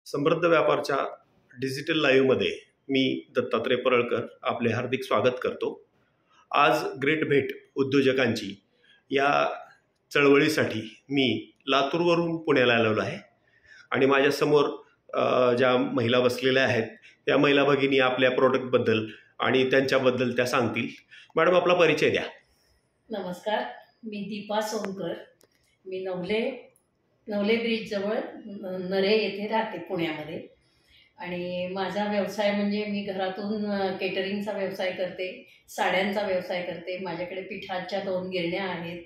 समृद्ध व्यापारच्या डिजिटल लाईव्हमध्ये मी दत्तात्रय परळकर आपले हार्दिक स्वागत करतो। आज ग्रेट भेट उद्योजकांची या चळवळीसाठी मी लातूरवरून पुण्याला आलेलो आहे आणि माझ्यासमोर ज्या महिला बसलेल्या आहेत त्या महिला भगिनी आपल्या प्रोडक्टबद्दल आणि त्यांच्याबद्दल त्या सांगतील। मॅडम, आपला परिचय द्या। नमस्कार, मी दीपा सोनकर। मी नवले ब्रिज जवळ नरे येथे राहते पुण्यामध्ये आणि माझा व्यवसाय म्हणजे मी घरातून केटरिंगचा व्यवसाय करते, साड्यांचा व्यवसाय करते। माझ्याकडे पिठाच्या 2 गिरण्या आहेत,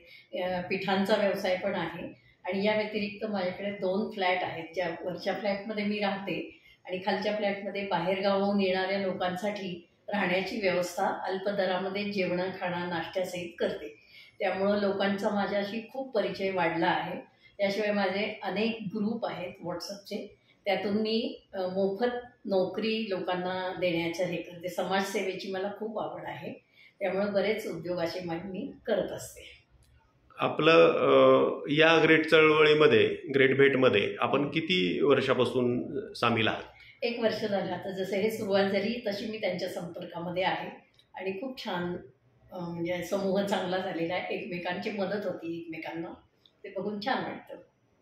पिठांचा व्यवसाय पण आहे आणि या व्यतिरिक्त माझ्याकडे 2 फ्लॅट आहेत। ज्या वरच्या फ्लॅटमध्ये मी राहते आणि खालच्या फ्लॅटमध्ये बाहेरगावाहून येणाऱ्या लोकांसाठी राहण्याची व्यवस्था अल्प दरामध्ये जेवण खाणं नाश्त्यासहित करते। त्यामुळं लोकांचा माझ्याशी खूप परिचय वाढला आहे। त्याशिवाय माझे अनेक ग्रुप आहेत व्हॉट्सअपचे, त्यातून मी मोफत नोकरी लोकांना देण्याचं हे करते। समाजसेवेची मला खूप आवड आहे, त्यामुळे बरेच उद्योग असे मी करत असते। आपलं या ग्रेट चळवळीमध्ये, ग्रेट भेटमध्ये आपण किती वर्षापासून सामील आहात? 1 वर्ष झालं आता। जसं हे सुरुवात झाली तशी मी त्यांच्या संपर्कामध्ये आहे आणि खूप छान म्हणजे समूह चांगला झालेला आहे। एकमेकांची मदत होती एकमेकांना, ते बघून छान वाटतं।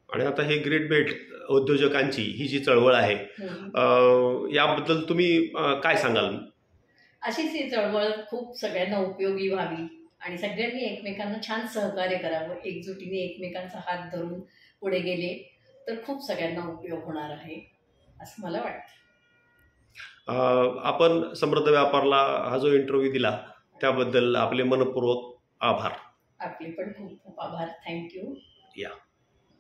आणि आता हे ग्रेट भेट उद्योजकांची ही जी चळवळ आहे याबद्दल तुम्ही काय सांगाल? अशीच ही चळवळ खूप सगळ्यांना उपयोगी व्हावी आणि सगळ्यांनी एकमेकांना छान सहकार्य करावं। एकजुटीने एकमेकांचा हात धरून पुढे गेले तर खूप सगळ्यांना उपयोग होणार आहे असं मला वाटतं। आपण समृद्ध व्यापारला हा जो इंटरव्ह्यू दिला त्याबद्दल आपले मनपूर्वक आभार। आपले पण खूप खूप आभार। थँक्यू। या